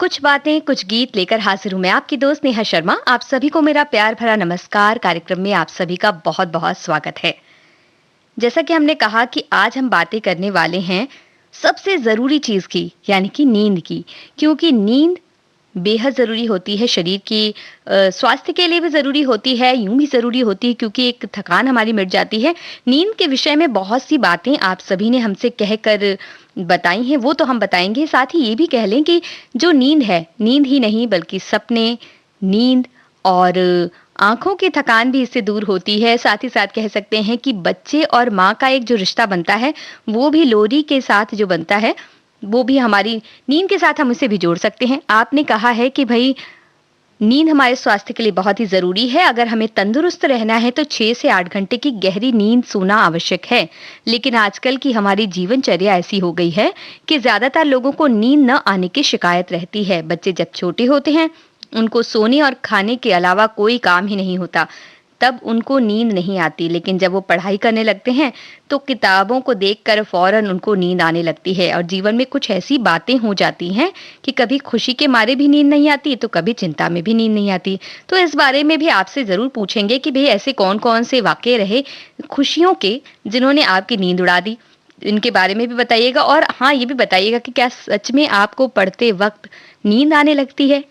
कुछ बातें कुछ गीत लेकर हाजिर हूं मैं आपकी दोस्त नेहा शर्मा। आप सभी को मेरा प्यार भरा नमस्कार। कार्यक्रम में आप सभी का बहुत बहुत स्वागत है। जैसा कि हमने कहा कि आज हम बातें करने वाले हैं सबसे जरूरी चीज की, यानी कि नींद की। क्योंकि नींद बेहद ज़रूरी होती है शरीर की स्वास्थ्य के लिए भी ज़रूरी होती है, यूँ भी ज़रूरी होती है क्योंकि एक थकान हमारी मिट जाती है। नींद के विषय में बहुत सी बातें आप सभी ने हमसे कहकर बताई हैं, वो तो हम बताएँगे। साथ ही ये भी कह लें कि जो नींद है, नींद ही नहीं बल्कि सपने, नींद और आँखों की थकान भी इससे दूर होती है। साथ ही साथ कह सकते हैं कि बच्चे और माँ का एक जो रिश्ता बनता है, वो भी लोरी के साथ जो बनता है, वो भी हमारी नींद के साथ हम उसे भी जोड़ सकते हैं। आपने कहा है कि भई नींद हमारे स्वास्थ्य के लिए बहुत ही ज़रूरी है। अगर हमें तंदुरुस्त रहना है तो 6 से 8 घंटे की गहरी नींद सोना आवश्यक है। लेकिन आजकल की हमारी जीवनचर्या ऐसी हो गई है कि ज़्यादातर लोगों को नींद न आने की शिकायत रहती है। बच्चे जब छोटे होते हैं, उनको सोने और खाने के अलावा कोई काम ही नहीं होता। तब उनको नींद नहीं आती, लेकिन जब वो पढ़ाई करने लगते हैं तो किताबों को देखकर फौरन उनको नींद आने लगती है और जीवन में कुछ ऐसी बातें हो जाती हैं कि कभी खुशी के मारे भी नींद नहीं आती तो कभी चिंता में भी नींद नहीं आती। तो इस बारे में भी आपसे ज़रूर पूछेंगे कि भई ऐसे कौन-कौन से वाक़ये रहे खुशियों के जिन्होंने आपकी नींद उड़ा दी? इनके बारे में भी बताइएगा और हाँ, ये भी बताइएगा कि क्या सच में आपको पढ़ते वक़्त नींद आने लगती है?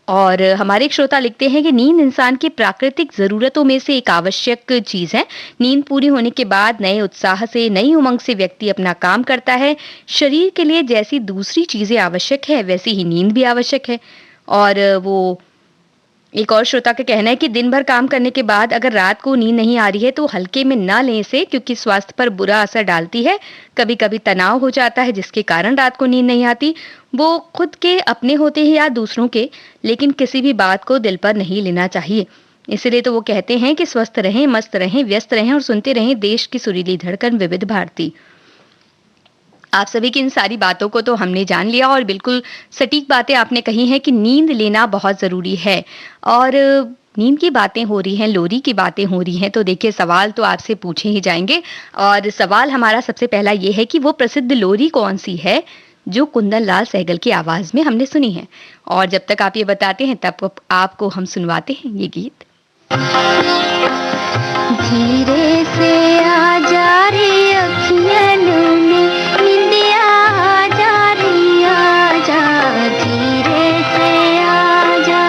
और हमारे एक श्रोता लिखते हैं कि नींद इंसान की प्राकृतिक ज़रूरतों में से एक आवश्यक चीज़ है। नींद पूरी होने के बाद नए उत्साह से, नई उमंग से व्यक्ति अपना काम करता है। शरीर के लिए जैसी दूसरी चीज़ें आवश्यक है, वैसी ही नींद भी आवश्यक है। और वो एक और श्रोता का कहना है कि दिन भर काम करने के बाद अगर रात को नींद नहीं आ रही है तो हल्के में ना लें इसे, क्योंकि स्वास्थ्य पर बुरा असर डालती है। कभी-कभी तनाव हो जाता है जिसके कारण रात को नींद नहीं आती। वो खुद के अपने होते हैं या दूसरों के, लेकिन किसी भी बात को दिल पर नहीं लेना चाहिए। इसीलिए तो वो कहते हैं कि स्वस्थ रहें, मस्त रहें, व्यस्त रहें और सुनते रहें देश की सुरीली धड़कन विविध भारती। आप सभी की इन सारी बातों को तो हमने जान लिया और बिल्कुल सटीक बातें आपने कही हैं कि नींद लेना बहुत ज़रूरी है। और नींद की बातें हो रही हैं, लोरी की बातें हो रही हैं, तो देखिए सवाल तो आपसे पूछे ही जाएँगे। और सवाल हमारा सबसे पहला ये है कि वो प्रसिद्ध लोरी कौन-सी है, जो कुंदन लाल सहगल की आवाज़ में हमने सुनी है? और जब तक आप ये बताते हैं तब आपको हम सुनवाते हैं ये गीत। धीरे से आजा रे अखियन में निंदिया आजा रे आजा, धीरे से आजा,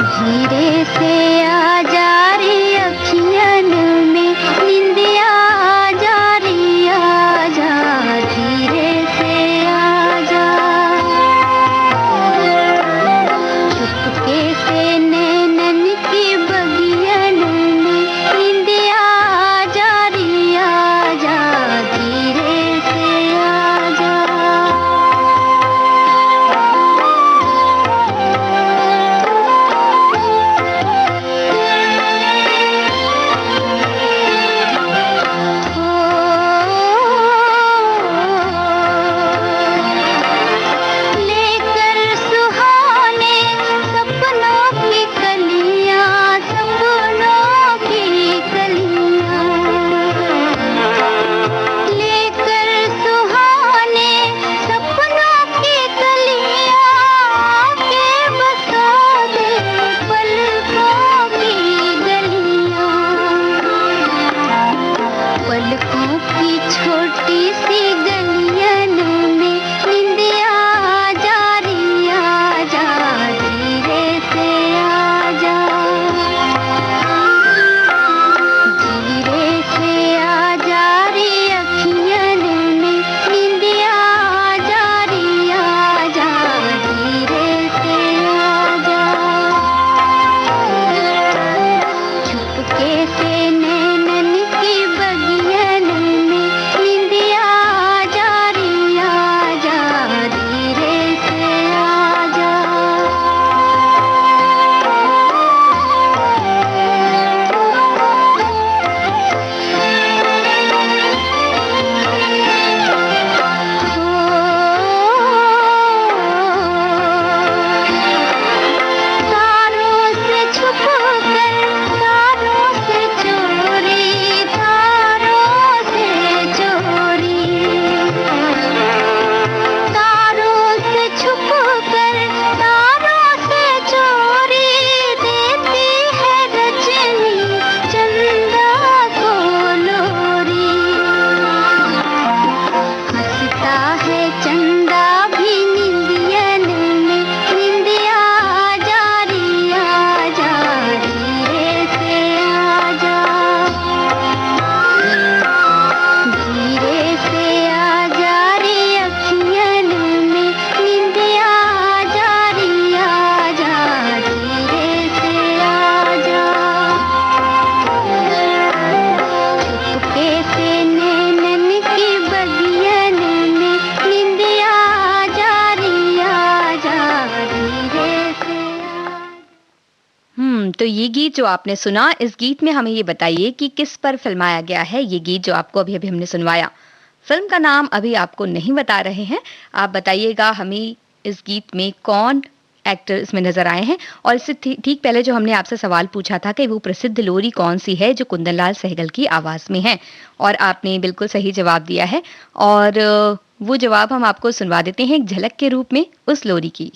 धीरे से आजा रे अखियन में निंदिया आजा रे आजा, धीरे से आजा, चुपके से नैनन की बगियन में निंदिया आजा तो ये गीत जो आपने सुना, इस गीत में हमें ये बताइए कि किस पर फिल्माया गया है ये गीत जो आपको अभी-अभी हमने सुनवाया? फ़िल्म का नाम अभी आपको नहीं बता रहे हैं, आप बताइएगा हमें इस गीत में कौन एक्टर इसमें नज़र आए हैं और इससे ठीक पहले जो हमने आपसे सवाल पूछा था कि वो प्रसिद्ध लोरी कौन-सी है जो कुंदन लाल सहगल की आवाज़ में है? और आपने बिल्कुल सही जवाब दिया है और वो जवाब हम आपको सुनवा देते हैं एक झलक के रूप में उस लोरी की।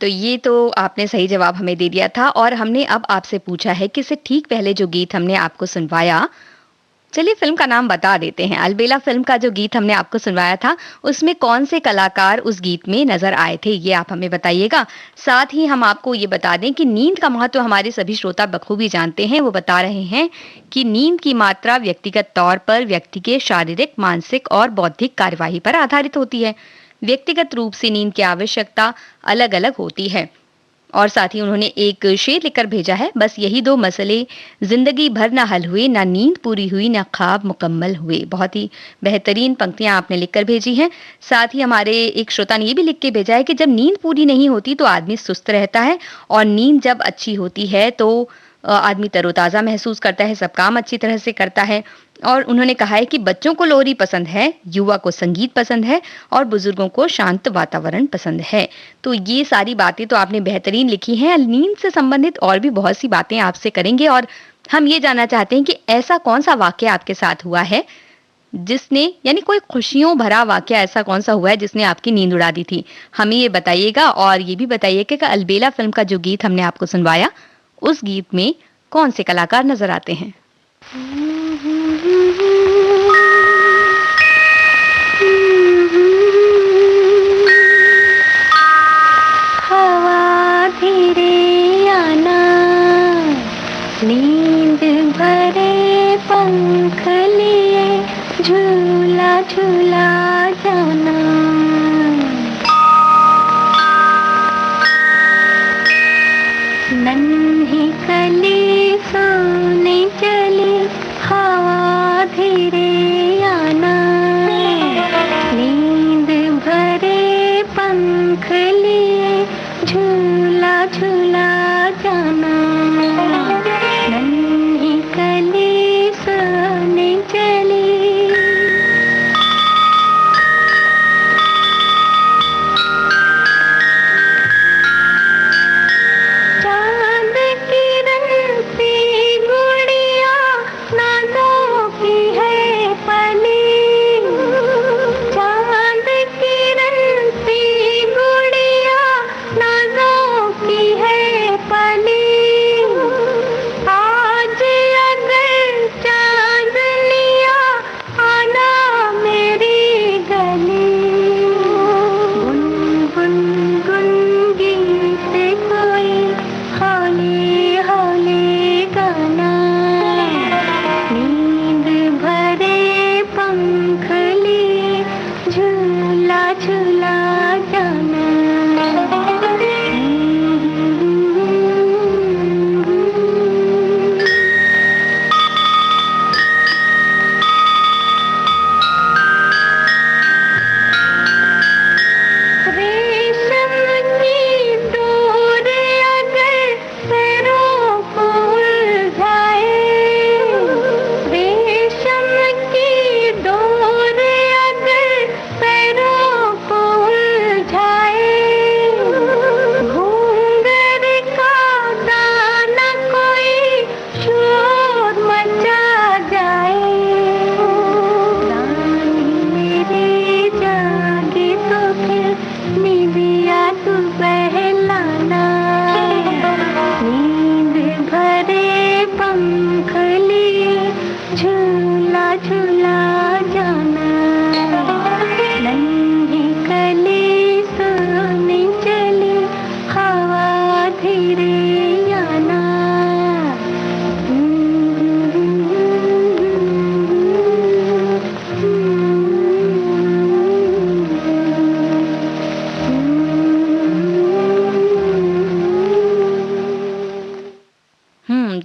तो ये तो आपने सही जवाब हमें दे दिया था और हमने अब आपसे पूछा है कि इससे ठीक पहले जो गीत हमने आपको सुनवाया, चलिए फ़िल्म का नाम बता देते हैं। अलबेला फ़िल्म का जो गीत हमने आपको सुनवाया था, उसमें कौन से कलाकार उस गीत में नज़र आए थे, ये आप हमें बताइएगा। साथ ही हम आपको ये बता दें कि नींद का महत्व हमारे सभी श्रोता बखूबी जानते हैं। वो बता रहे हैं कि नींद की मात्रा व्यक्तिगत तौर पर व्यक्ति के शारीरिक, मानसिक और बौद्धिक कार्यवाही पर आधारित होती है। व्यक्तिगत रूप से नींद की आवश्यकता अलग-अलग होती है। और साथ ही उन्होंने एक शेर लिखकर भेजा है, बस यही 2 मसले ज़िंदगी भर ना हल हुए, ना नींद पूरी हुई, ना ख्वाब मुकम्मल हुए। बहुत ही बेहतरीन पंक्तियाँ आपने लिखकर भेजी हैं। साथ ही हमारे एक श्रोता ने ये भी लिख के भेजा है कि जब नींद पूरी नहीं होती तो आदमी सुस्त रहता है और नींद जब अच्छी होती है तो आदमी तरोताज़ा महसूस करता है, सब काम अच्छी तरह से करता है। और उन्होंने कहा है कि बच्चों को लोरी पसंद है, युवा को संगीत पसंद है और बुजुर्गों को शांत वातावरण पसंद है। तो ये सारी बातें तो आपने बेहतरीन लिखी हैं। नींद से संबंधित और भी बहुत सी बातें आपसे करेंगे और हम ये जानना चाहते हैं कि ऐसा कौन-सा वाक़या आपके साथ हुआ है, जिसने यानी कोई खुशियों भरा वाक़या ऐसा कौन-सा हुआ है जिसने आपकी नींद उड़ा दी थी? हमें ये बताइएगा और ये भी बताइए कि अलबेला फ़िल्म का जो गीत हमने आपको सुनवाया, उस गीत में कौन से कलाकार नज़र आते हैं? हवा धीरे आना, नींद भरे पंख लिए झूला झूला जाना। नन्ही कली सोने चली,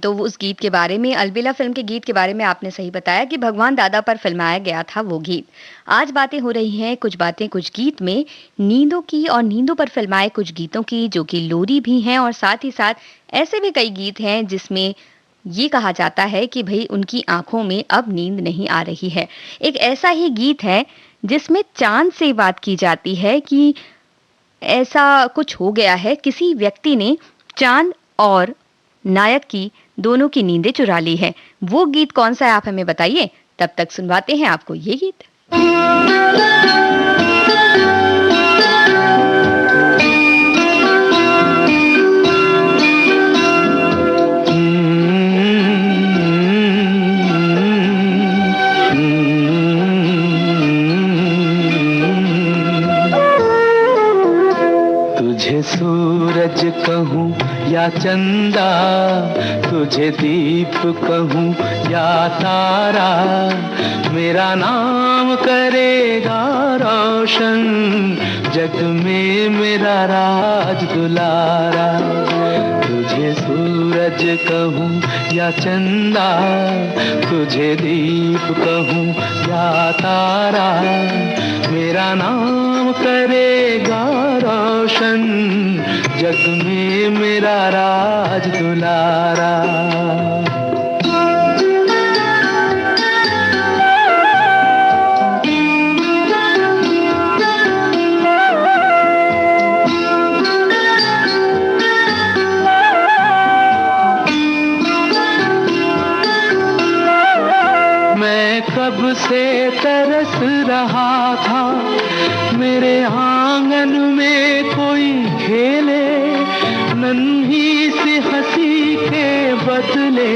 तो उस गीत के बारे में, अलबेला फ़िल्म के गीत के बारे में आपने सही बताया कि भगवान दादा पर फ़िल्माया गया था वो गीत। आज बातें हो रही हैं कुछ बातें कुछ गीत में नींदों की और नींदों पर फ़िल्माए कुछ गीतों की जो कि लोरी भी हैं और साथ ही साथ ऐसे भी कई गीत हैं जिसमें ये कहा जाता है कि भई उनकी आँखों में अब नींद नहीं आ रही है। एक ऐसा ही गीत है जिसमें चाँद से बात की जाती है कि ऐसा कुछ हो गया है, किसी व्यक्ति ने चाँद और नायक की दोनों की नींदें चुरा ली है। वो गीत कौन-सा है आप हमें बताइए? तब तक सुनवाते हैं आपको ये गीत। तुझे सूरज कहूँ या चंदा, तुझे दीप कहूँ या तारा, मेरा नाम करेगा रोशन, जग में मेरा राज दुलारा। तुझे सूरज कहूँ या चंदा, तुझे दीप कहूँ या तारा, मेरा नाम करेगा रोशन, जग में मेरा राज दुलारा। मैं कब से तरस रहा था, मेरे आंगन में कोई खेले, नन्ही सी हंसी के बदले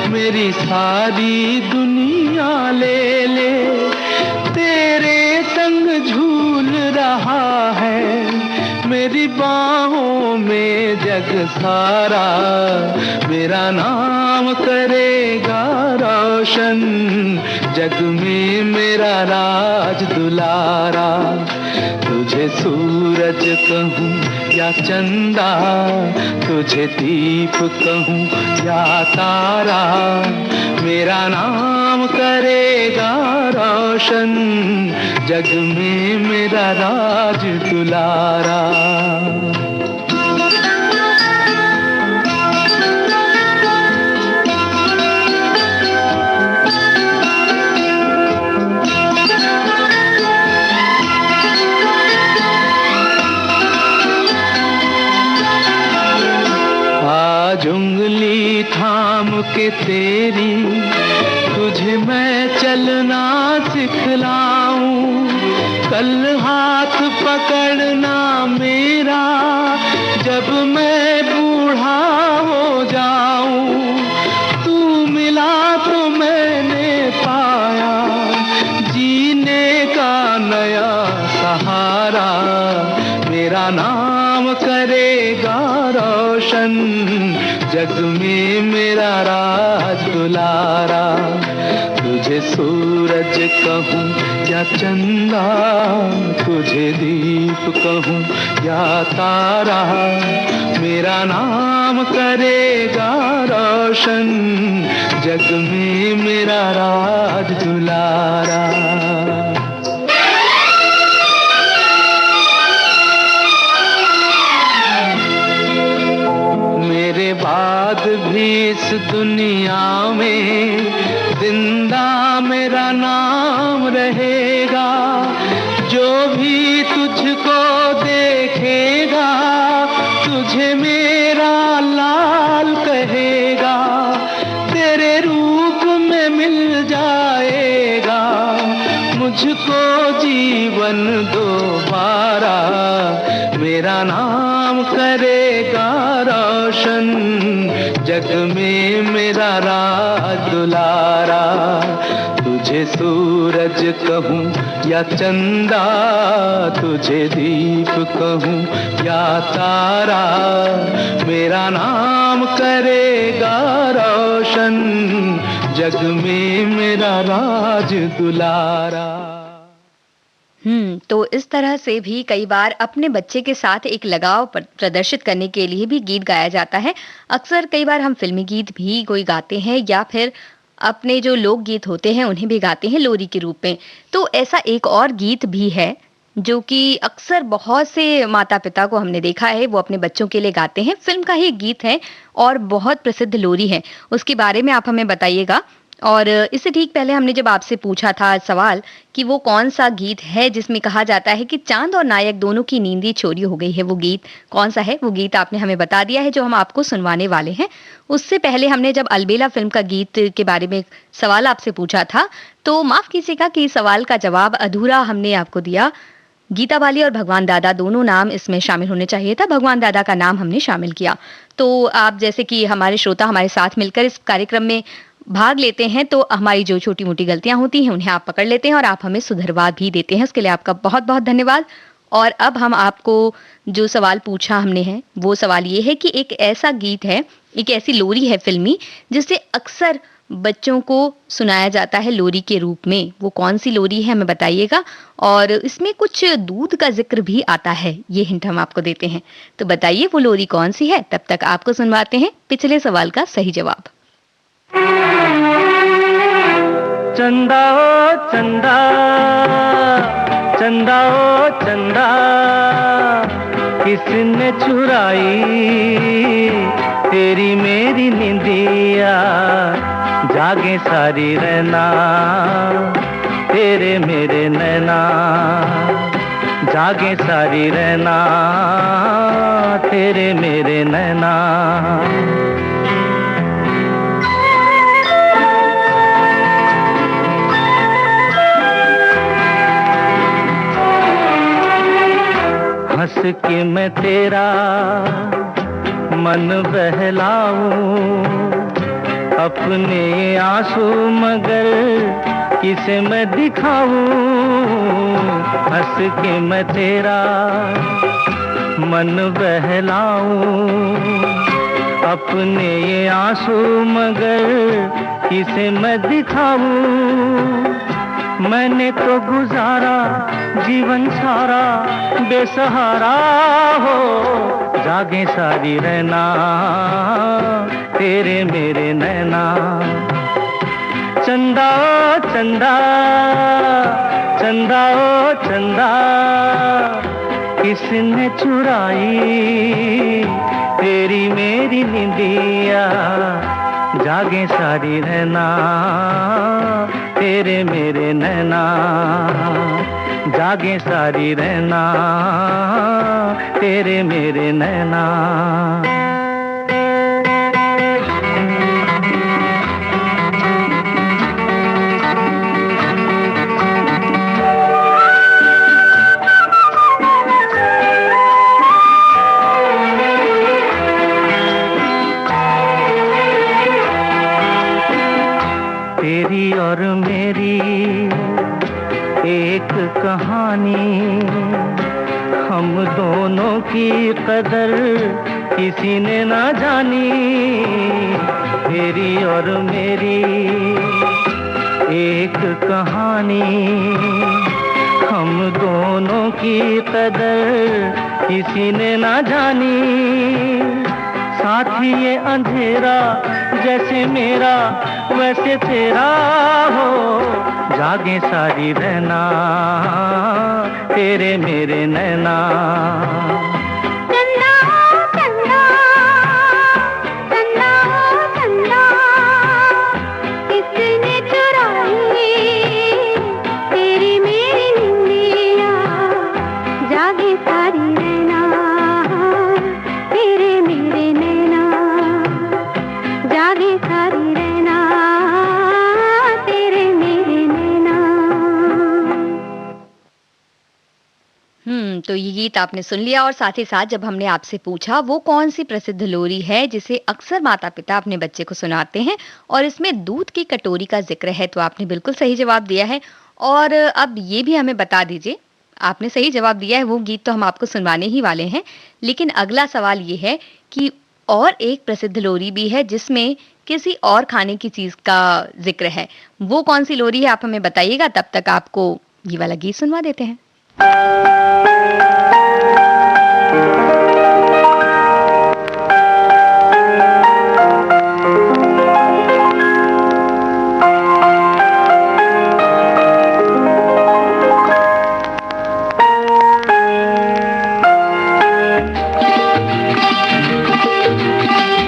मेरी सारी दुनिया ले ले। तेरे संग झूल रहा है मेरी बाहों में जग सारा, मेरा नाम करेगा रोशन, जग में मेरा राज दुलारा। तुझे सूरज कहूँ या चंदा, तुझे दीप कहूँ या तारा, मेरा नाम करेगा रोशन, जग में मेरा राज दुलारा। आज उंगली थाम के तेरी, तुझे मैं चलना सिखलाऊं, कल हाथ पकड़ना मेरा, जब मैं बूढ़ा हो जाऊं। तू मिला तो मैंने पाया जीने का नया सहारा, मेरा नाम करेगा रोशन, जग में मेरा राज दुलारा। तुझे सूरज कहूँ या चंदा, तुझे दीप कहूँ या तारा, मेरा नाम करेगा रोशन, जग में मेरा राज दुलारा। मेरे बाद भी इस दुनिया में जिंदा मेरा नाम रहेगा, जो भी तुझको देखेगा तुझे मेरा लाल कहेगा, तेरे रूप में मिल जाएगा मुझको जीवन दोबारा, मेरा नाम करेगा रोशन, जग में मेरा राज दुलारा। तुझे सूरज कहूँ या चंदा, तुझे दीप कहूँ या तारा, मेरा नाम करेगा रोशन, जग में मेरा राज दुलारा। तो इस तरह से भी कई बार अपने बच्चे के साथ एक लगाव प्रदर्शित करने के लिए भी गीत गाया जाता है। अक्सर कई बार हम फ़िल्मी गीत भी कोई गाते हैं या फिर अपने जो लोकगीत होते हैं उन्हें भी गाते हैं लोरी के रूप में। तो ऐसा एक और गीत भी है जो कि अक्सर बहुत से माता-पिता को हमने देखा है वो अपने बच्चों के लिए गाते हैं। फ़िल्म का ही एक गीत है और बहुत प्रसिद्ध लोरी है। उसके बारे में आप हमें बताइएगा। और इससे ठीक पहले हमने जब आपसे पूछा था सवाल कि वो कौन-सा गीत है जिसमें कहा जाता है कि चाँद और नायक दोनों की नींद ही चोरी हो गई है, वो गीत कौन-सा है? वो गीत आपने हमें बता दिया है जो हम आपको सुनवाने वाले हैं। उससे पहले हमने जब अलबेला फ़िल्म का गीत के बारे में सवाल आपसे पूछा था, तो माफ़ कीजिएगा कि सवाल का जवाब अधूरा हमने आपको दिया। गीता बाली और भगवान दादा दोनों नाम इसमें शामिल होने चाहिए था, भगवान दादा का नाम हमने शामिल किया। तो आप जैसे कि हमारे श्रोता हमारे साथ मिलकर इस कार्यक्रम में भाग लेते हैं, तो हमारी जो छोटी-मोटी गलतियाँ होती हैं, उन्हें आप पकड़ लेते हैं और आप हमें सुधरवा भी देते हैं। उसके लिए आपका बहुत-बहुत धन्यवाद। और अब हम आपको जो सवाल पूछा हमने है, वो सवाल ये है कि एक ऐसा गीत है, एक ऐसी लोरी है फ़िल्मी, जिसे अक्सर बच्चों को सुनाया जाता है लोरी के रूप में। वो कौन-सी लोरी है हमें बताइएगा और इसमें कुछ दूध का ज़िक्र भी आता है, ये हिंट हम आपको देते हैं। तो बताइए वो लोरी कौन-सी है? तब तक आपको सुनवाते हैं पिछले सवाल का सही जवाब। चंदा ओ चंदा, चंदा ओ चंदा, किसने चुराई तेरी मेरी निंदिया, जागे सारी रहना तेरे मेरे नैना, जागे सारी रहना तेरे मेरे नैना। हंस के मैं तेरा मन बहलाऊं, अपने आंसू मगर किसे मैं दिखाऊं। हंस के मैं तेरा मन बहलाऊं, अपने ये आंसू मगर किसे मैं दिखाऊं। मैंने तो गुजारा जीवन सारा बेसहारा हो, जागे सारी रहना तेरे मेरे नैना। चंदा ओ चंदा, चंदा ओ चंदा, किसने चुराई तेरी मेरी निंदिया, जागे सारी रहना तेरे मेरे नैना, जागे सारी रहना तेरे मेरे नैना। तेरी और मेरी एक कहानी, हम दोनों की कदर किसी ने ना जानी। तेरी और मेरी एक कहानी, हम दोनों की कदर किसी ने ना जानी। साथी ये अंधेरा जैसे मेरा वैसे तेरा हो, जागे सारी रहना तेरे मेरे नैना। तो ये गीत आपने सुन लिया और साथ ही साथ जब हमने आपसे पूछा वो कौन सी प्रसिद्ध लोरी है जिसे अक्सर माता-पिता अपने बच्चे को सुनाते हैं और इसमें दूध की कटोरी का जिक्र है, तो आपने बिल्कुल सही जवाब दिया है। और अब ये भी हमें बता दीजिए, आपने सही जवाब दिया है, वो गीत तो हम आपको सुनवाने ही वाले हैं, लेकिन अगला सवाल ये है कि और एक प्रसिद्ध लोरी भी है जिसमें किसी और खाने की चीज का जिक्र है, वो कौन सी लोरी है आप हमें बताइएगा। तब तक आपको ये वाला गीत सुनवा देते हैं।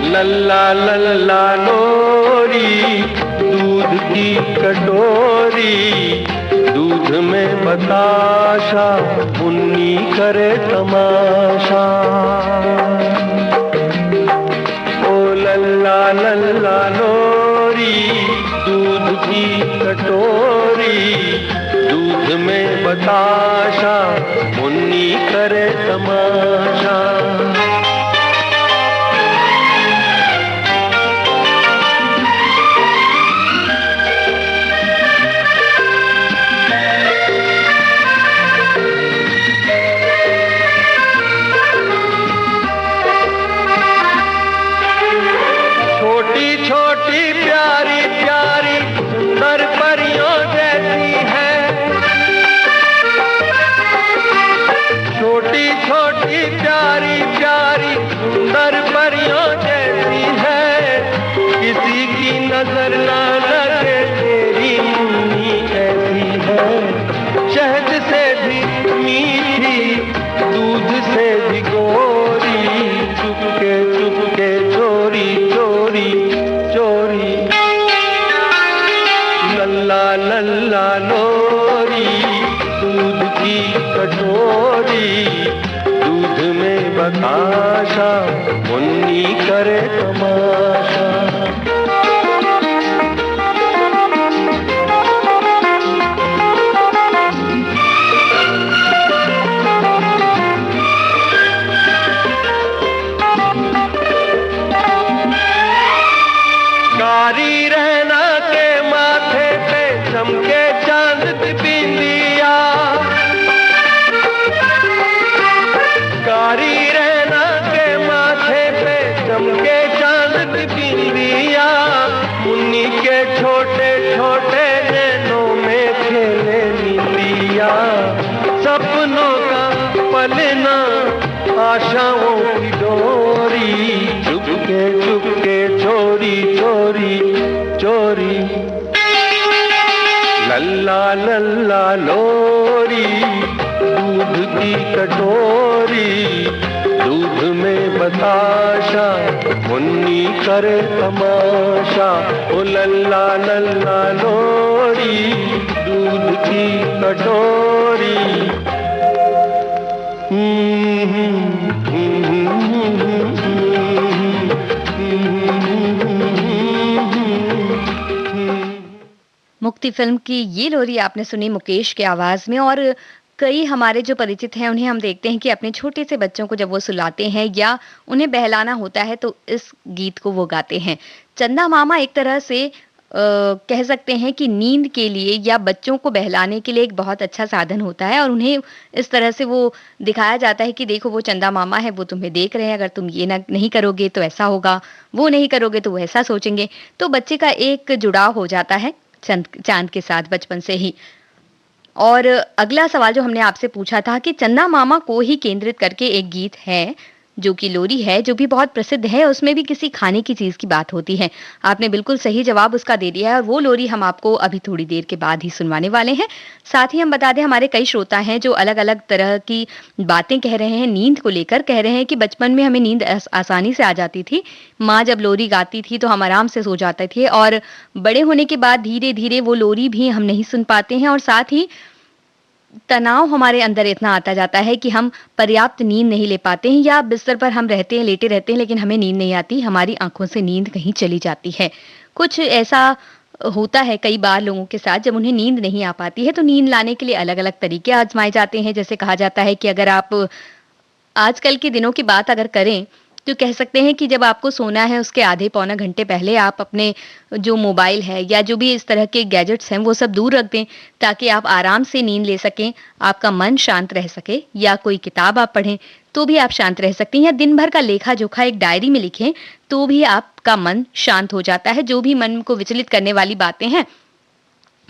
लल्ला लल्ला लोरी दूध की कटोरी, दूध में बताशा मुन्नी करे तमाशा। ओ लल्ला लल्ला लोरी दूध की कटोरी, दूध में बताशा मुन्नी करे तमाशा। नजर ना लगे तेरी मुन्नी ऐसी है, शहद से भी मीठी दूध से भी गोरी, चुपके चुपके चोरी चोरी चोरी। लल्ला लल्ला लोरी दूध की कटोरी, दूध में बताशा मुन्नी करे तमाशा। कारी रहना के माथे पे चमके चांद की बिंदिया, कारी रहना के माथे पे चमके चांद की बिंदिया, मुन्नी के छोटे छोटे नैनों में खेले निंदिया। सपनों का पलना आशाओं की डोरी, चुपके चुपके चोरी चोरी चोरी। लल्ला लल्ला लोरी दूध की कटोरी, दूध में बताशा मुन्नी करे तमाशा। ओ लल्ला लल्ला लोरी दूध की कटोरी। मुक्ति फिल्म की ये लोरी आपने सुनी मुकेश की आवाज में। और कई हमारे जो परिचित हैं उन्हें हम देखते हैं कि अपने छोटे से बच्चों को जब वो सुलाते हैं या उन्हें बहलाना होता है तो इस गीत को वो गाते हैं। चंदा मामा एक तरह से कह सकते हैं कि नींद के लिए या बच्चों को बहलाने के लिए एक बहुत अच्छा साधन होता है, और उन्हें इस तरह से वो दिखाया जाता है कि देखो वो चंदा मामा है, वो तुम्हें देख रहे हैं, अगर तुम ये नहीं करोगे तो ऐसा होगा, वो नहीं करोगे तो वो ऐसा सोचेंगे। तो बच्चे का एक जुड़ाव हो जाता है चांद के साथ बचपन से ही। और अगला सवाल जो हमने आपसे पूछा था कि चंदा मामा को ही केंद्रित करके एक गीत है जो कि लोरी है, जो भी बहुत प्रसिद्ध है, उसमें भी किसी खाने की चीज की बात होती है। आपने बिल्कुल सही जवाब उसका दे दिया है, और वो लोरी हम आपको अभी थोड़ी देर के बाद ही सुनवाने वाले हैं। साथ ही हम बता दें हमारे कई श्रोता हैं जो अलग अलग तरह की बातें कह रहे हैं नींद को लेकर। कह रहे हैं कि बचपन में हमें नींद आसानी से आ जाती थी, माँ जब लोरी गाती थी तो हम आराम से सो जाते थे, और बड़े होने के बाद धीरे धीरे वो लोरी भी हम नहीं सुन पाते हैं, और साथ ही तनाव हमारे अंदर इतना आता जाता है कि हम पर्याप्त नींद नहीं ले पाते हैं, या बिस्तर पर हम रहते हैं, लेटे रहते हैं, लेकिन हमें नींद नहीं आती, हमारी आंखों से नींद कहीं चली जाती है। कुछ ऐसा होता है कई बार लोगों के साथ, जब उन्हें नींद नहीं आ पाती है तो नींद लाने के लिए अलग अलग तरीके आजमाए जाते हैं। जैसे कहा जाता है कि अगर आप आजकल के दिनों की बात अगर करें तो कह सकते हैं कि जब आपको सोना है उसके आधे पौना घंटे पहले आप अपने जो मोबाइल है या जो भी इस तरह के गैजेट्स हैं वो सब दूर रख दें, ताकि आप आराम से नींद ले सकें, आपका मन शांत रह सके। या कोई किताब आप पढ़ें तो भी आप शांत रह सकती हैं, या दिन भर का लेखा जोखा एक डायरी में लिखें तो भी आपका मन शांत हो जाता है। जो भी मन को विचलित करने वाली बातें हैं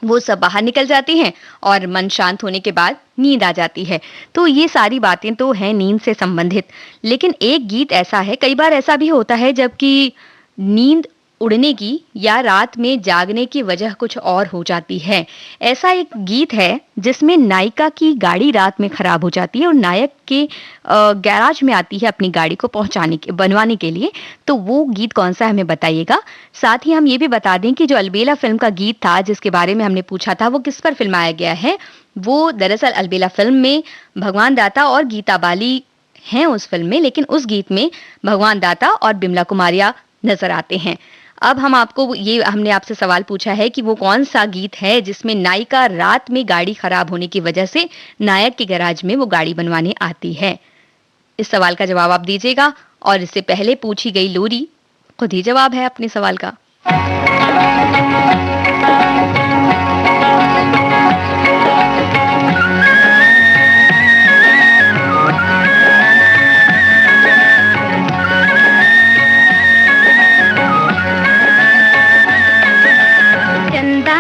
वो सब बाहर निकल जाती हैं और मन शांत होने के बाद नींद आ जाती है। तो ये सारी बातें तो हैं नींद से संबंधित। लेकिन एक गीत ऐसा है, कई बार ऐसा भी होता है जबकि नींद उड़ने की या रात में जागने की वजह कुछ और हो जाती है। ऐसा एक गीत है जिसमें नायिका की गाड़ी रात में खराब हो जाती है और नायक के गैराज में आती है अपनी गाड़ी को बनवाने के लिए। तो वो गीत कौन सा है हमें बताइएगा। साथ ही हम ये भी बता दें कि जो अलबेला फिल्म का गीत था जिसके बारे में हमने पूछा था वो किस पर फिल्माया गया है। वो दरअसल अलबेला फिल्म में भगवान दाता और गीता बाली हैं उस फिल्म में, लेकिन उस गीत में भगवान दाता और बिमला कुमारिया नजर आते हैं। अब हमने आपसे सवाल पूछा है कि वो कौन सा गीत है जिसमें नायिका रात में गाड़ी खराब होने की वजह से नायक के गैराज में वो गाड़ी बनवाने आती है। इस सवाल का जवाब आप दीजिएगा और इससे पहले पूछी गई लोरी खुद ही जवाब है अपने सवाल का।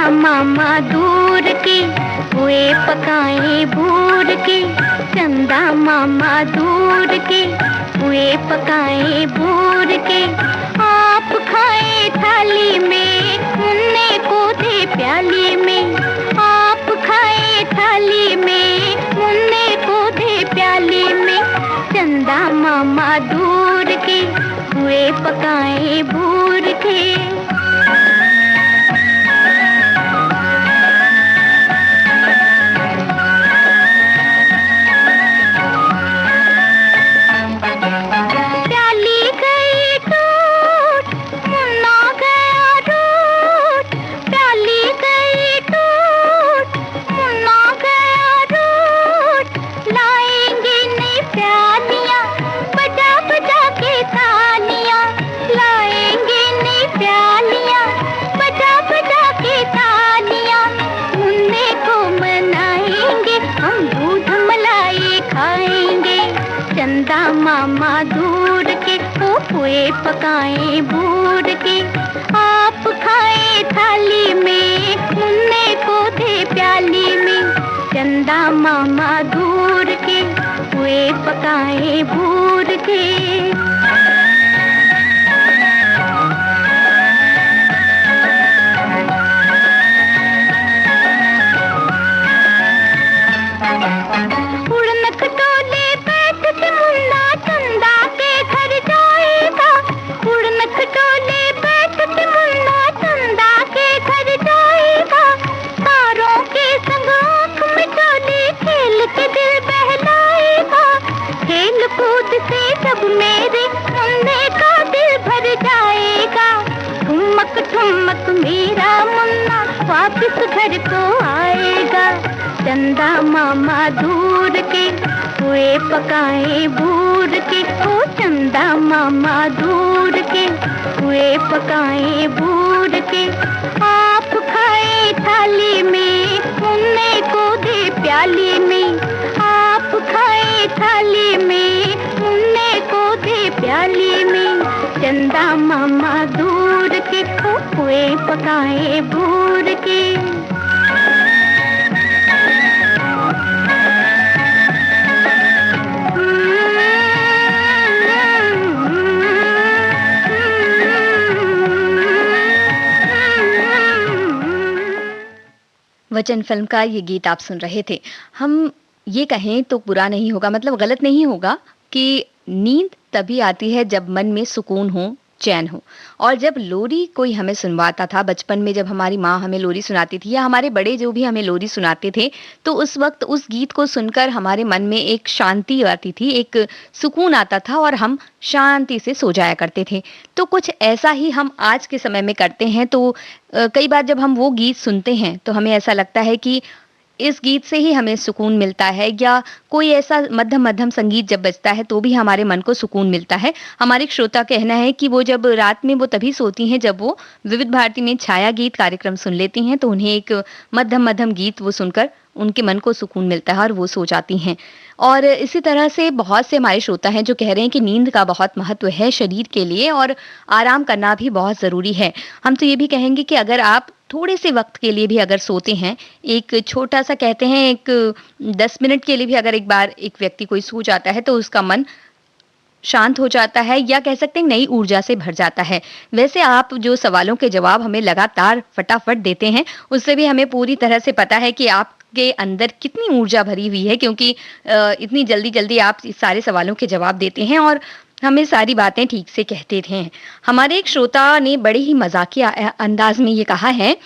मामा दूर के हुए पकाए भूर के, चंदा मामा दूर के हुए पकाए भूर के, आप खाए थाली में मुन्ने को दे प्याली में, आप खाए थाली में मुन्ने को दे प्याली में, चंदा मामा दूर के हुए पकाए भूर के। मामा दूर के हुए पकाए भूर के, आप खाए थाली में मुन्ने को दे प्याली में, चंदा मामा दूर के हुए पकाए भूर के। मेरे मुन्ने का दिल भर जाएगा, ठुमक ठुमक मेरा मुन्ना वापिस घर को आएगा, चंदा मामा दूर के हुए पकाए भूर के, ओ चंदा मामा दूर के हुए पकाए भूर के, आप खाए थाली में मुन्ने को दे प्याली में, आप खाए थाली में मुन्ने को दे प्याली में, चंदा मामा दूर के हुए पकाए भूर के। वचन फिल्म का ये गीत आप सुन रहे थे। हम ये कहें तो बुरा नहीं होगा, मतलब गलत नहीं होगा कि नींद तभी आती है जब मन में सुकून हो, चैन हो। और जब लोरी कोई हमें सुनवाता था बचपन में, जब हमारी माँ हमें लोरी सुनाती थी या हमारे बड़े जो भी हमें लोरी सुनाते थे, तो उस वक्त उस गीत को सुनकर हमारे मन में एक शांति आती थी, एक सुकून आता था और हम शांति से सो जाया करते थे। तो कुछ ऐसा ही हम आज के समय में करते हैं। तो कई बार जब हम वो गीत सुनते हैं तो हमें ऐसा लगता है कि इस गीत से ही हमें सुकून मिलता है, या कोई ऐसा मध्यम मध्यम संगीत जब बजता है तो भी हमारे मन को सुकून मिलता है। हमारे एक श्रोता कहना है कि वो जब रात में वो तभी सोती हैं जब वो विविध भारती में छाया गीत कार्यक्रम सुन लेती हैं, तो उन्हें एक मध्यम मध्यम गीत वो सुनकर उनके मन को सुकून मिलता है और वो सो जाती हैं। और इसी तरह से बहुत से हमारे श्रोता हैं जो कह रहे हैं कि नींद का बहुत महत्व है शरीर के लिए और आराम करना भी बहुत ज़रूरी है। हम तो ये भी कहेंगे कि अगर आप थोड़े से वक्त के लिए भी अगर सोते हैं, एक छोटा सा कहते हैं एक 10 मिनट के लिए भी अगर एक बार एक व्यक्ति कोई सो जाता है तो उसका मन शांत हो जाता है या कह सकते हैं नई ऊर्जा से भर जाता है। वैसे आप जो सवालों के जवाब हमें लगातार फटाफट देते हैं, उससे भी हमें पूरी तरह से पता है कि आपके अंदर कितनी ऊर्जा भरी हुई है, क्योंकि इतनी जल्दी-जल्दी आप इस सारे सवालों के जवाब देते हैं और हमें सारी बातें ठीक से कहते हैं। हमारे एक श्रोता ने बड़े ही मज़ाकिया अंदाज में ये कहा है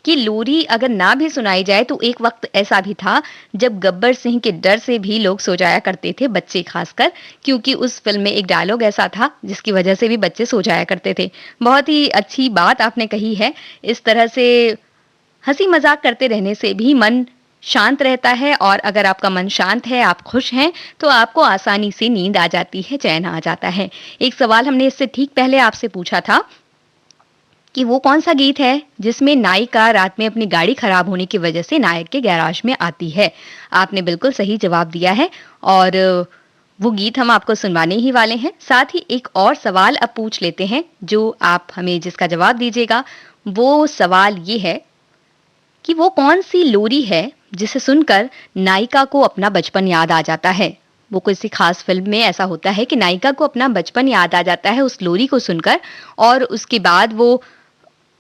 कि लोरी अगर ना भी सुनाई जाए तो एक वक्त ऐसा भी था जब गब्बर सिंह के डर से भी लोग सो जाया करते थे, बच्चे खासकर, क्योंकि उस फिल्म में एक डायलॉग ऐसा था जिसकी वजह से भी बच्चे सो जाया करते थे। बहुत ही अच्छी बात आपने कही है। इस तरह से हंसी मजाक करते रहने से भी मन शांत रहता है और अगर आपका मन शांत है, आप खुश हैं, तो आपको आसानी से नींद आ जाती है, चैन आ जाता है। एक सवाल हमने इससे ठीक पहले आपसे पूछा था कि वो कौन-सा गीत है जिसमें नायिका रात में अपनी गाड़ी खराब होने की वजह से नायक के गैराज में आती है? आपने बिल्कुल सही जवाब दिया है और वो गीत हम आपको सुनवाने ही वाले हैं। साथ ही एक और सवाल अब पूछ लेते हैं जो आप हमें जिसका जवाब दीजिएगा। वो सवाल ये है कि वो कौन-सी लोरी है जिसे सुनकर नायिका को अपना बचपन याद आ जाता है? वो किसी खास फिल्म में ऐसा होता है कि नायिका को अपना बचपन याद आ जाता है उस लोरी को सुनकर और उसके बाद वो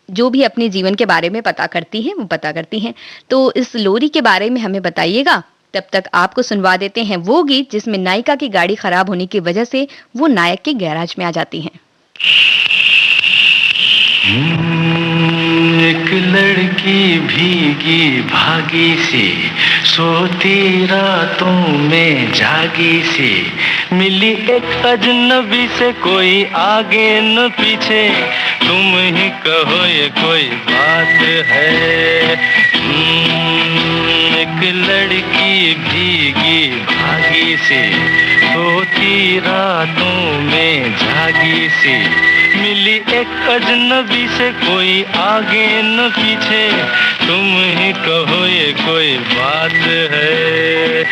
जो भी अपने जीवन के बारे में पता करती हैं, वो पता करती हैं। तो इस लोरी के बारे में हमें बताइएगा। तब तक आपको सुनवा देते हैं वो गीत जिसमें नायिका की गाड़ी खराब होने की वजह से वो नायक के गैराज में आ जाती हैं। एक लड़की भीगी भागी सी, सोती रातों में जागी सी, मिली एक अजनबी से, कोई आगे न पीछे, तुम ही कहो ये कोई बात है। एक लड़की भीगी भागी सी, सोती रातों में जागी सी, मिली एक अजनबी से, कोई आगे न पीछे, तुम ही कहो ये कोई बात है।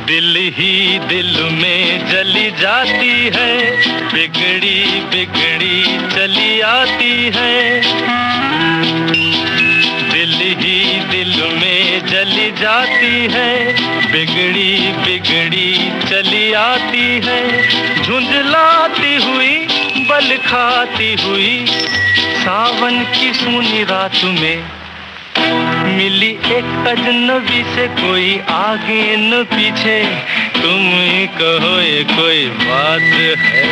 दिल ही दिल में जली जाती है, बिगड़ी बिगड़ी चली आती है। दिल ही दिल में जली जाती है, बिगड़ी बिगड़ी चली आती है। झुंझलाती हुई बल खाती हुई, सावन की सूनी रात में, मिली एक अजनबी से, कोई आगे न पीछे, तुम ही कहो ये कोई बात है।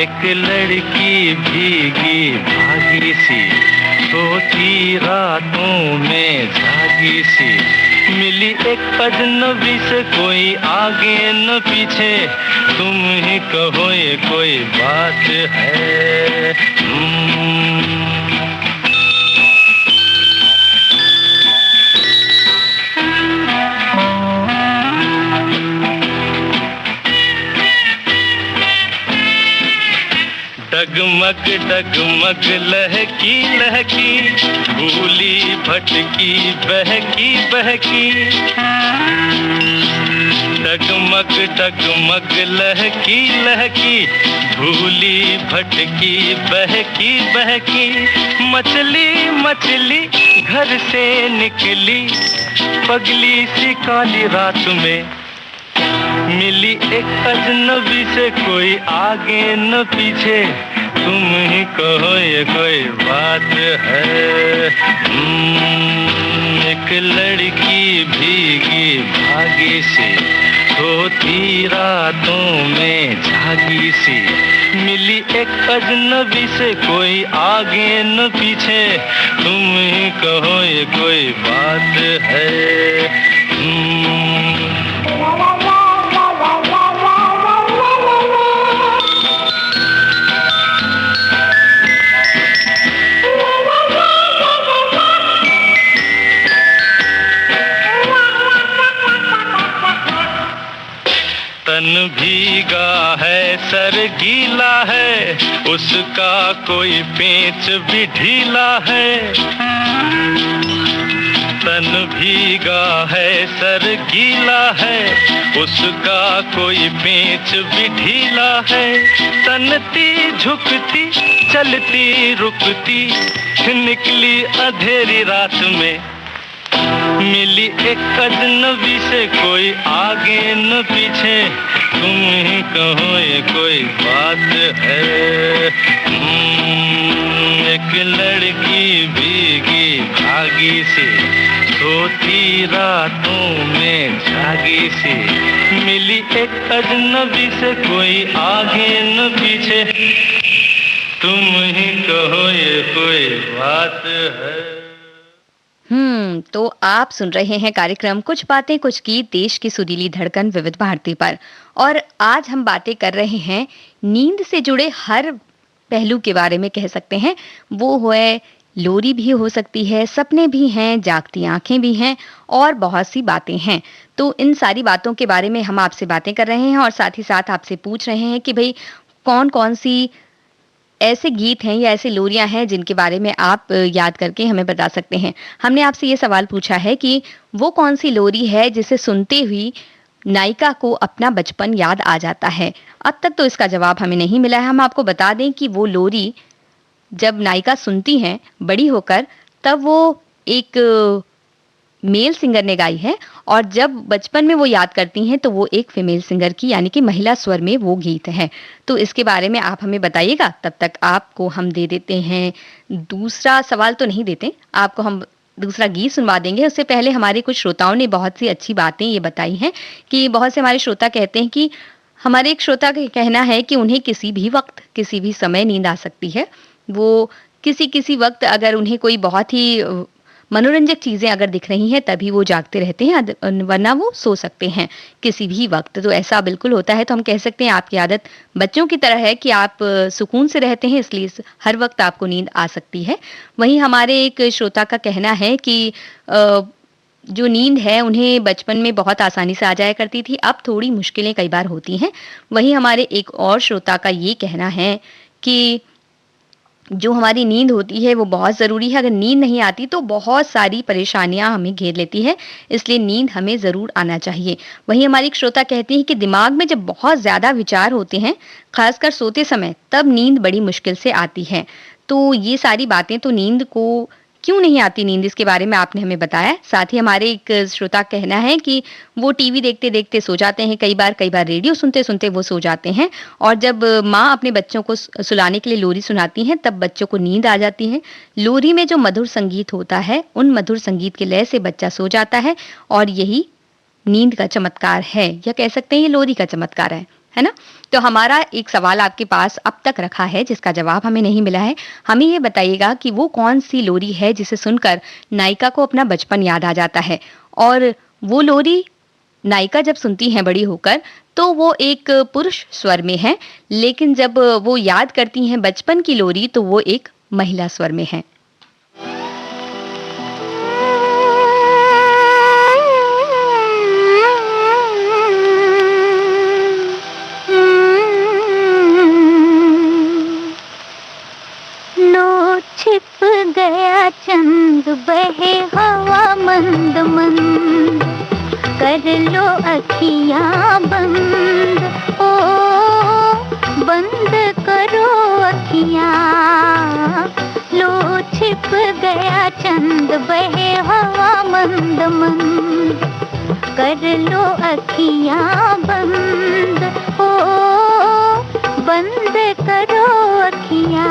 एक लड़की भीगी भागी सी, सोती रातों में जागी सी, मिली एक अजनबी से, कोई आगे न पीछे, तुम ही कहो ये कोई बात है। डगमग डगमग लहकी लहकी, भूली भटकी बहकी बहकी। डगमग डगमग लहकी लहकी, भूली भटकी बहकी बहकी। मछली मछली घर से निकली, पगली सी काली रात में, मिली एक अजनबी से, कोई आगे न पीछे, तुम ही कहो ये कोई बात है। एक लड़की भीगी भागी सी, सोती रातों में जागी सी, मिली एक अजनबी से, कोई आगे न पीछे, तुम ही कहो ये कोई बात है। तन भीगा है सर गीला है, उसका कोई पेंच भी ढीला है। तन भीगा है, सर गीला है, उसका कोई पेच भी ढीला है। तनती झुकती चलती रुकती निकली अंधेरी रात में, मिली एक अजनबी से कोई आगे न पीछे, तुम ही कहो ये कोई बात है। एक लड़की भीगी भागी सी, सोती रातों में जागी सी, मिली एक अजनबी से कोई आगे न पीछे, तुम ही कहो ये कोई बात है। तो आप सुन रहे हैं कार्यक्रम कुछ बातें कुछ गीत, देश की सुरीली धड़कन विविध भारती पर। और आज हम बातें कर रहे हैं नींद से जुड़े हर पहलू के बारे में, कह सकते हैं। वो है लोरी भी हो सकती है, सपने भी हैं, जागती आंखें भी हैं और बहुत सी बातें हैं। तो इन सारी बातों के बारे में हम आपसे बातें कर रहे हैं और साथ ही साथ आपसे पूछ रहे हैं कि भाई कौन कौन सी ऐसे गीत हैं या ऐसे लोरियां हैं जिनके बारे में आप याद करके हमें बता सकते हैं। हमने आपसे ये सवाल पूछा है कि वो कौन सी लोरी है जिसे सुनते हुई नायिका को अपना बचपन याद आ जाता है। अब तक तो इसका जवाब हमें नहीं मिला है। हम आपको बता दें कि वो लोरी जब नायिका सुनती हैं बड़ी होकर, तब वो एक मेल सिंगर ने गाई है, और जब बचपन में वो याद करती हैं तो वो एक फीमेल सिंगर की, यानी कि महिला स्वर में वो गीत है। तो इसके बारे में आप हमें बताइएगा। तब तक आपको हम दे देते हैं दूसरा सवाल, तो नहीं देते, आपको हम दूसरा गीत सुनवा देंगे। उससे पहले हमारे कुछ श्रोताओं ने बहुत सी अच्छी बातें ये बताई हैं कि बहुत से हमारे श्रोता कहते हैं कि हमारे एक श्रोता का कहना है कि उन्हें किसी भी वक्त किसी भी समय नींद आ सकती है। वो किसी वक्त अगर उन्हें कोई बहुत ही मनोरंजक चीजें अगर दिख रही हैं तभी वो जागते रहते हैं, वरना वो सो सकते हैं किसी भी वक्त। तो ऐसा बिल्कुल होता है। तो हम कह सकते हैं आपकी आदत बच्चों की तरह है कि आप सुकून से रहते हैं, इसलिए हर वक्त आपको नींद आ सकती है। वहीं हमारे एक श्रोता का कहना है कि जो नींद है उन्हें बचपन में बहुत आसानी से आ जाया करती थी, अब थोड़ी मुश्किलें कई बार होती हैं। वहीं हमारे एक और श्रोता का ये कहना है कि जो हमारी नींद होती है वो बहुत ज़रूरी है। अगर नींद नहीं आती तो बहुत सारी परेशानियां हमें घेर लेती है, इसलिए नींद हमें ज़रूर आना चाहिए। वहीं हमारी एक श्रोता कहती है कि दिमाग में जब बहुत ज़्यादा विचार होते हैं, खासकर सोते समय, तब नींद बड़ी मुश्किल से आती है। तो ये सारी बातें, तो नींद को क्यों नहीं आती नींद, इसके बारे में आपने हमें बताया। साथ ही हमारे एक श्रोता कहना है कि वो टीवी देखते देखते सो जाते हैं, कई बार रेडियो सुनते सुनते वो सो जाते हैं, और जब माँ अपने बच्चों को सुलाने के लिए लोरी सुनाती हैं तब बच्चों को नींद आ जाती है। लोरी में जो मधुर संगीत होता है, उन मधुर संगीत के लय से बच्चा सो जाता है, और यही नींद का चमत्कार है, या कह सकते हैं ये लोरी का चमत्कार है ना। तो हमारा एक सवाल आपके पास अब तक रखा है जिसका जवाब हमें नहीं मिला है। हमें ये बताइएगा कि वो कौन सी लोरी है जिसे सुनकर नायिका को अपना बचपन याद आ जाता है, और वो लोरी नायिका जब सुनती हैं बड़ी होकर तो वो एक पुरुष स्वर में है, लेकिन जब वो याद करती हैं बचपन की लोरी तो वो एक महिला स्वर में है। छिप गया चंद बहे हवा मंद मंद, कर लो अखियां बंद, ओ बंद करो अखियां। लो छिप गया चंद बहे हवा मंद मंद, कर लो अखियां बंद, ओ बंद करो अखियां।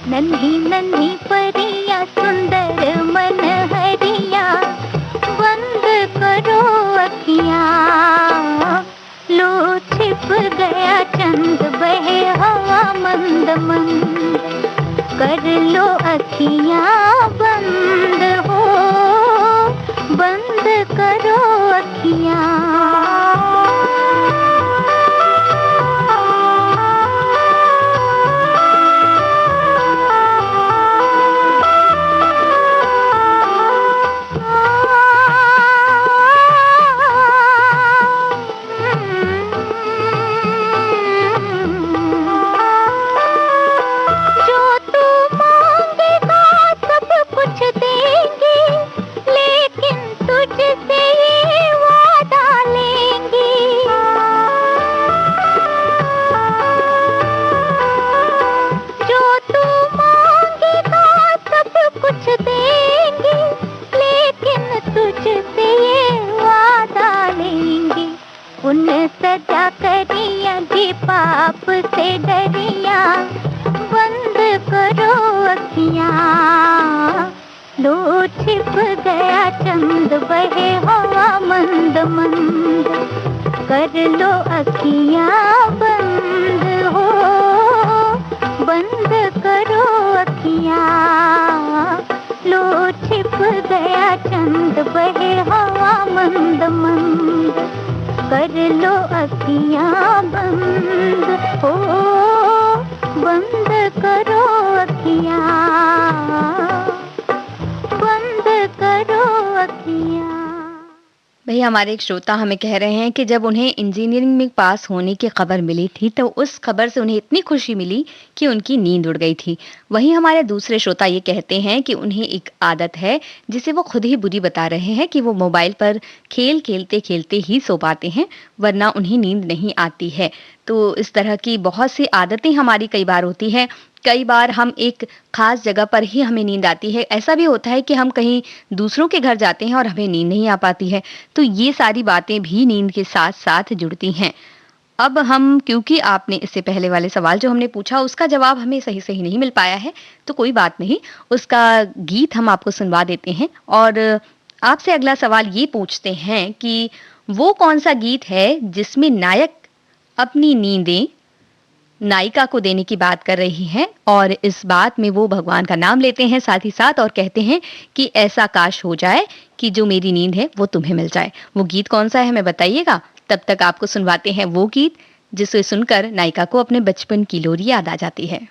नन्ही नन्ही परियां सुंदर मन है चंद बहे हवा मंद मंद, कर लो अखियां बंद हो, बंद करो अखियां। सजा करिया भी पाप से डरिया, बंद करो अखियां। लो छिप गया चंद बहे हवा मंद मंद, कर लो अखियां बंद हो, बंद करो अखियां। लो छिप गया चंद बहे हवा मंद मंद, कर लो अखियां बंद हो, बंद करो अखियां, बंद करो अखियां। भैया हमारे एक श्रोता हमें कह रहे हैं कि जब उन्हें इंजीनियरिंग में पास होने की खबर मिली थी तो उस खबर से उन्हें इतनी खुशी मिली कि उनकी नींद उड़ गई थी। वहीं हमारे दूसरे श्रोता ये कहते हैं कि उन्हें एक आदत है जिसे वो खुद ही बुरी बता रहे हैं कि वो मोबाइल पर खेल खेलते खेलते ही सो पाते हैं, वरना उन्हें नींद नहीं आती है। तो इस तरह की बहुत सी आदतें हमारी कई बार होती है। कई बार हम एक खास जगह पर ही हमें नींद आती है। ऐसा भी होता है कि हम कहीं दूसरों के घर जाते हैं और हमें नींद नहीं आ पाती है। तो ये सारी बातें भी नींद के साथ साथ जुड़ती हैं। अब हम, क्योंकि आपने इससे पहले वाले सवाल जो हमने पूछा उसका जवाब हमें सही नहीं मिल पाया है, तो कोई बात नहीं, उसका गीत हम आपको सुनवा देते हैं। और आपसे अगला सवाल ये पूछते हैं कि वो कौन सा गीत है जिसमें नायक अपनी नींदें नायिका को देने की बात कर रही हैं और इस बात में वो भगवान का नाम लेते हैं साथ ही साथ और कहते हैं कि ऐसा काश हो जाए कि जो मेरी नींद है वो तुम्हें मिल जाए। वो गीत कौन सा है हमें बताइएगा। तब तक आपको सुनवाते हैं वो गीत जिसे सुनकर नायिका को अपने बचपन की लोरी याद आ जाती है।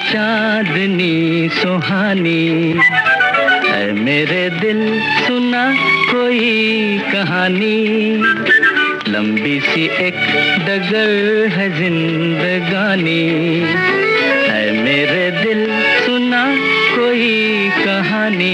चांदनी सुहानी है मेरे दिल, सुना कोई कहानी, लंबी सी एक डगर है जिंदगानी, है मेरे दिल सुना कोई कहानी।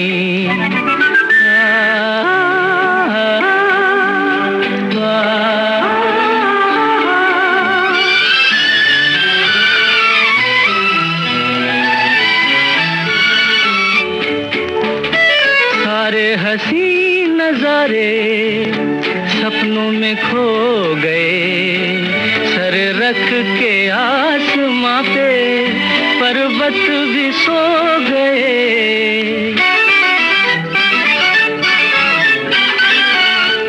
हंसी नजारे सपनों में खो गए, सर रख के आसमां पे पर्वत भी सो गए।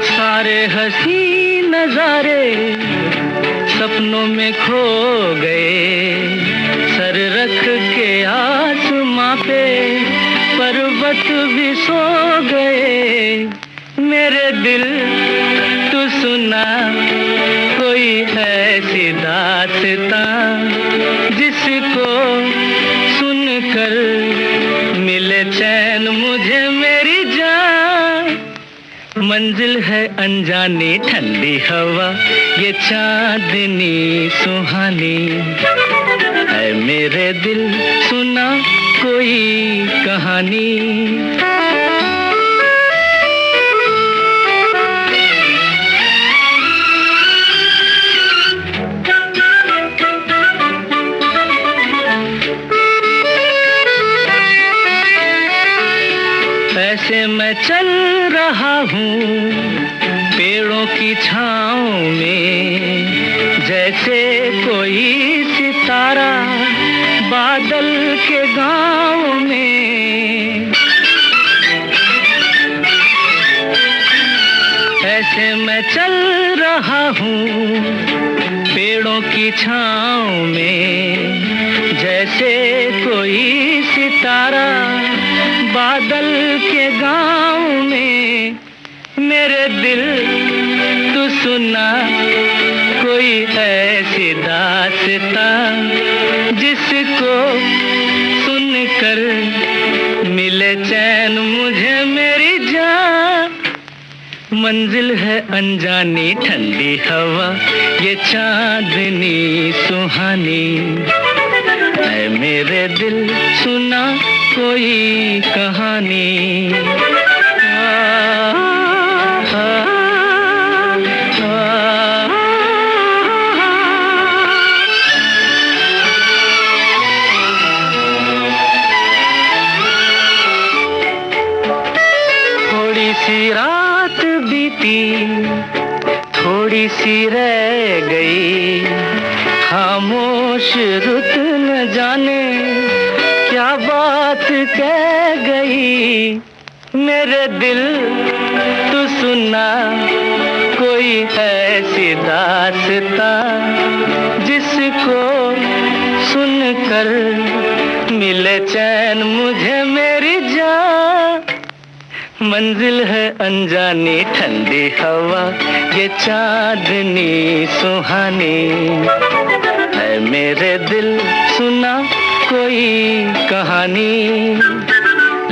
सारे हंसी नजारे सपनों में खो गए, सर रख के आसमां पे पर्वत रात भी सो गए मेरे दिल, तू सुना कोई ऐसी दास्तां जिसको सुनकर मिले चैन मुझे मेरी जान। मंजिल है अनजानी ठंडी हवा, ये चांदनी सुहानी है मेरे दिल, सुना कोई कहानी। ऐसे मैं चल रहा हूँ पेड़ों की छाँव में, जैसे कोई सितारा बादल के गाँव में। ऐसे मैं चल रहा हूँ पेड़ों की छाँव में, जैसे कोई सितारा बादल के गाँव में। मेरे दिल तू सुना कोई ऐसी दास्तां जिसको सुनकर मिले चैन मुझे मेरी जान। मंजिल है अनजानी ठंडी हवा, ये चांदनी सुहानी है मेरे दिल, सुना कोई कहानी। थोड़ी सी रात बीती, थोड़ी सी रह गई, खामोश रुत न जाने क्या बात कह गई। मेरे दिल तू सुना कोई ऐसी दास्तां जिसको सुनकर मिले चैन मुझे मेरी जान। मंजिल है अनजानी ठंडी हवा, ये चांदनी सुहानी है मेरे दिल, सुना कोई कहानी।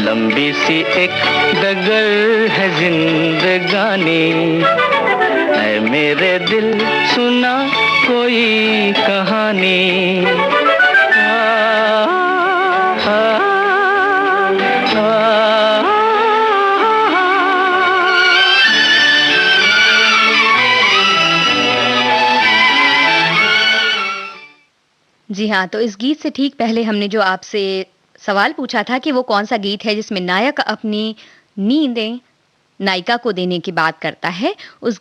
लंबी सी एक डगर है जिंदगानी है मेरे दिल, सुना कोई कहानी। जी हाँ, तो इस गीत से ठीक पहले हमने जो आपसे सवाल पूछा था कि वो कौन सा गीत है जिसमें नायक अपनी नींदें नायिका को देने की बात करता है, उस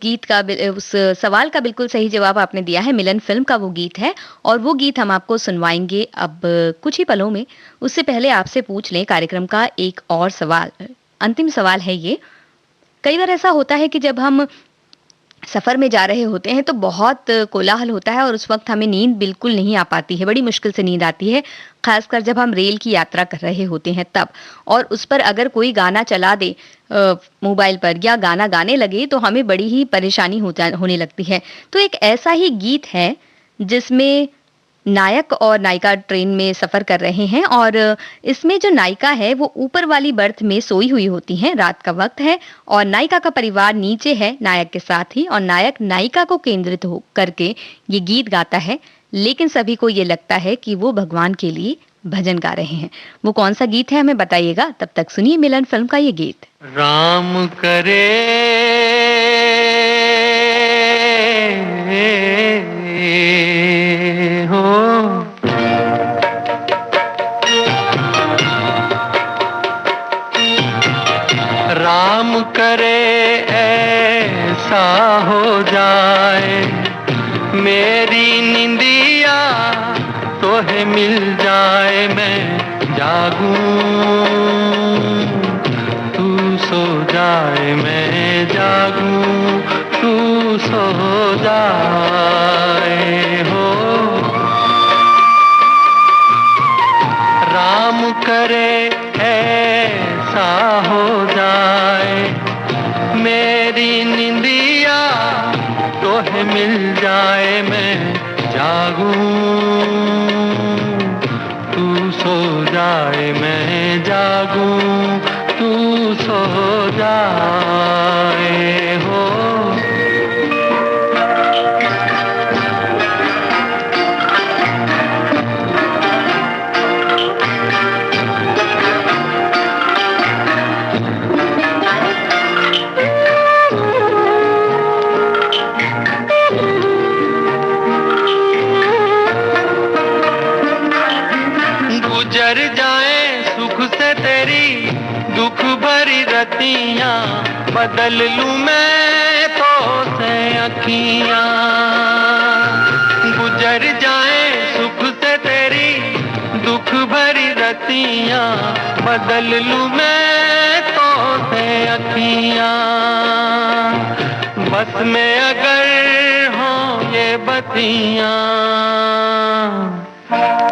सवाल का बिल्कुल सही जवाब आपने दिया है। मिलन फिल्म का वो गीत है और वो गीत हम आपको सुनवाएंगे अब कुछ ही पलों में। उससे पहले आपसे पूछ लें कार्यक्रम का एक और सवाल, अंतिम सवाल है ये। कई बार ऐसा होता है कि जब हम सफर में जा रहे होते हैं तो बहुत कोलाहल होता है और उस वक्त हमें नींद बिल्कुल नहीं आ पाती है, बड़ी मुश्किल से नींद आती है, खासकर जब हम रेल की यात्रा कर रहे होते हैं तब। और उस पर अगर कोई गाना चला दे मोबाइल पर या गाना गाने लगे तो हमें बड़ी ही परेशानी होने लगती है। तो एक ऐसा ही गीत है जिसमें नायक और नायिका ट्रेन में सफर कर रहे हैं और इसमें जो नायिका है वो ऊपर वाली बर्थ में सोई हुई होती है, रात का वक्त है और नायिका का परिवार नीचे है नायक के साथ ही, और नायक नायिका को केंद्रित हो करके ये गीत गाता है, लेकिन सभी को ये लगता है कि वो भगवान के लिए भजन गा रहे हैं। वो कौन सा गीत है हमें बताइएगा, तब तक सुनिए मिलन फिल्म का ये गीत। राम करे हो राम करे ऐसा हो जाए, मेरी निंदिया तोहे मिल जाए, मैं जागूं तू सो जाए, मैं जागूं तू सो जाए हो। राम करे ऐसा मेरी निंदिया तोहे मिल जाए मैं जागूं, तू सो जाए मैं जागूं, तू सो जाए हो। गुजर जाए सुख से तेरी दुख भरी रतियां, बदल लूं मैं तो से अखियां। गुजर जाए सुख से तेरी दुख भरी रतियां, बदल लूं मैं तो से अखियां। बस में अगर हो ये बतियां,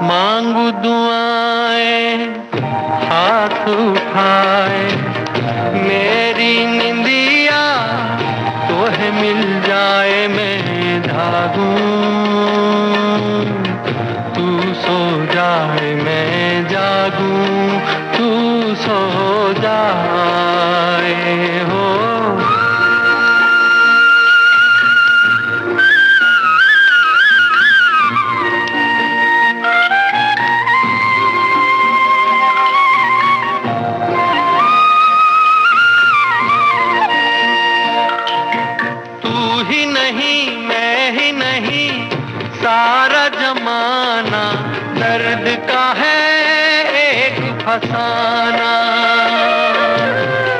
मांगू दुआएं हाथ उठाए, मेरी निंदिया तोहे मिल जाए मैं जागूं, तू सो जाए मैं जागूं, तू सो जाए हो। सारा जमाना दर्द का है एक फसाना,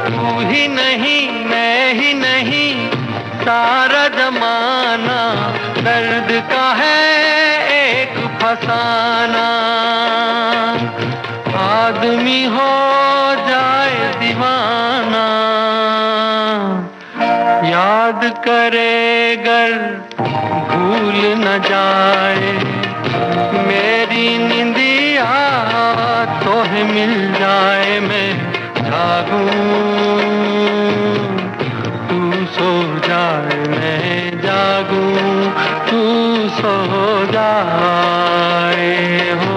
तू ही नहीं मैं ही नहीं, सारा जमाना दर्द का है एक फसाना। आदमी हो जाए दीवाना, याद करे गर भूल न जाए, मेरी निंदिया तोहे मिल जाए मैं जागूं, तू सो जाए मैं जागूं, तू सो जाए हो।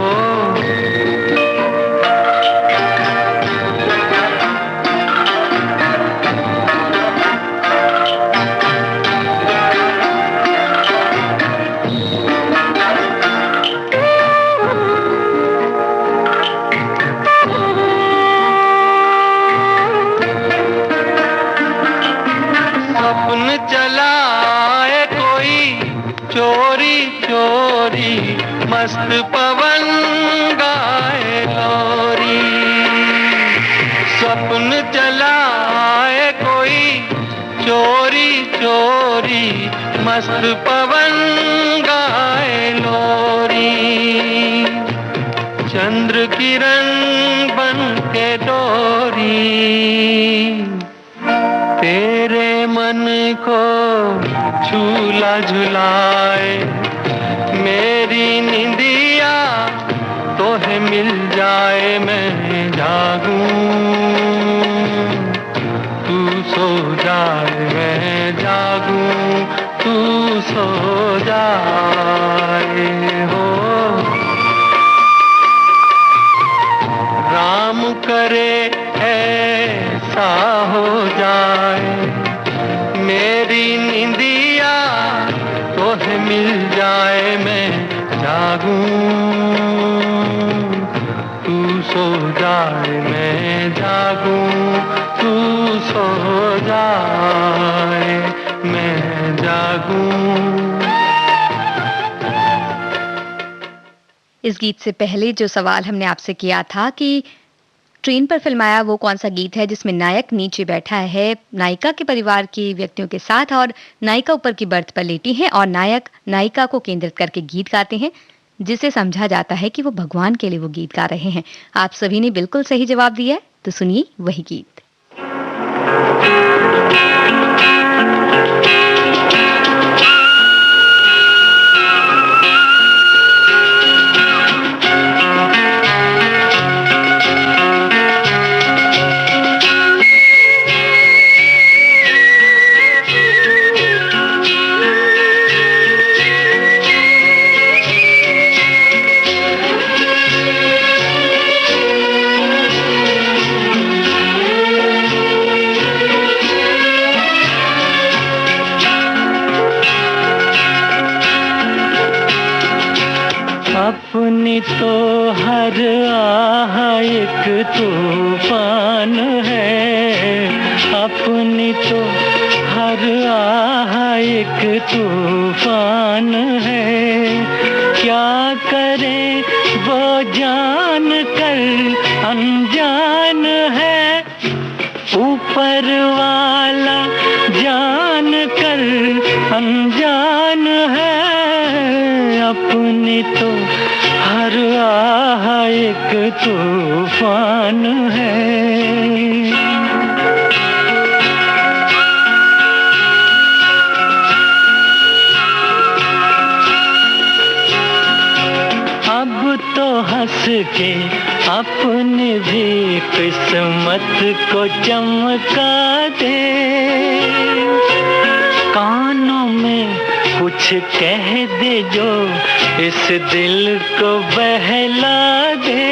सपन चलाए कोई चोरी चोरी, मस्त पवन गाए लोरी। सपन चलाए कोई चोरी चोरी, मस्त पवन गाए लोरी। चंद्र किरण बन के डोरी, तेरे मन को झूला झुलाए, मेरी निंदिया तोहे मिल जाए मैं जागूं, तू सो जाए मैं जागूं, तू सो जाए हो। राम करे ऐसा हो जाए, मेरी निंदिया तोहे मिल जाए मैं जागूं, तू सो जाए मैं जागूं, तू सो जाए मैं जागूं। इस गीत से पहले जो सवाल हमने आपसे किया था कि ट्रेन पर फिल्माया वो कौन सा गीत है जिसमें नायक नीचे बैठा है नायिका के परिवार के व्यक्तियों के साथ और नायिका ऊपर की बर्थ पर लेटी है और नायक नायिका को केंद्रित करके गीत गाते हैं, जिसे समझा जाता है कि वो भगवान के लिए वो गीत गा रहे हैं। आप सभी ने बिल्कुल सही जवाब दिया है, तो सुनिए वही गीत। तो हर आह एक तूफान है, अपनी तो हर आह एक तूफान है। क्या करे वो जान कर अनजान है, ऊपर वाला जान कर अनजान है। अपनी तो हर आह एक तूफान है। अब तो हंस के अपनी भी किस्मत को चमका दे, कानों में कुछ कह दे जो इस दिल को बहला दे।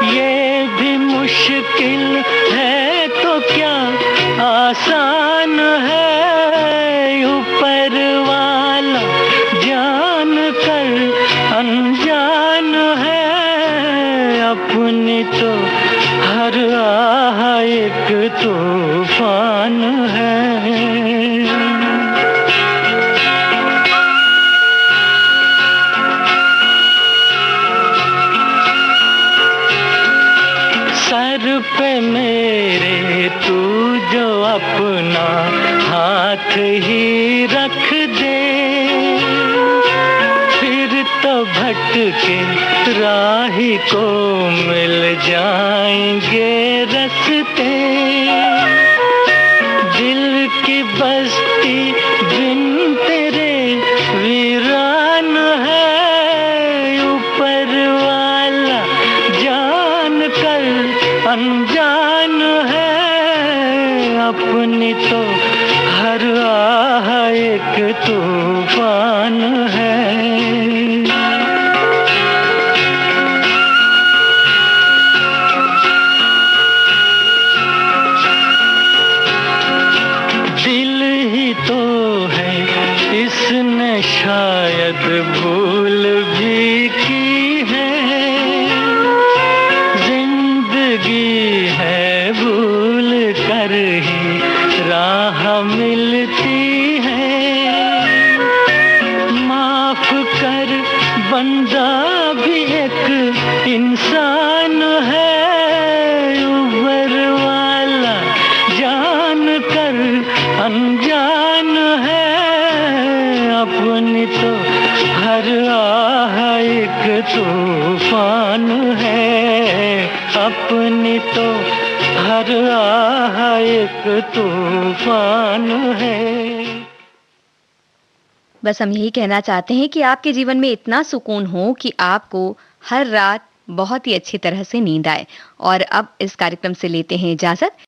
ये भी मुश्किल है तो क्या आसान है, ऊपर वाला जान कर अनजान है। अपनी तो हर आह एक तूफान है। सर पे मेरे तू जो अपना हाथ ही रख दे, फिर तो भटके राही को मिल जाएंगे रास्ते। दिल की बस्ती बिन तेरे वीरान है, ऊपर वाला जान कर अनजान है। अपनी तो हर आह एक तूफान है। दिल ही तो है इसने शायद भूल भी की है, जिंदगी है भूल कर ही राह मिलती है। माफ कर बंदा भी एक इंसान है, ऊपर वाला जान कर अनजान है। अपनी तो हर आह एक तूफान है, अपनी तो हर आह एक तूफान है। बस हम यही कहना चाहते हैं कि आपके जीवन में इतना सुकून हो कि आपको हर रात बहुत ही अच्छी तरह से नींद आए। और अब इस कार्यक्रम से लेते हैं इजाजत।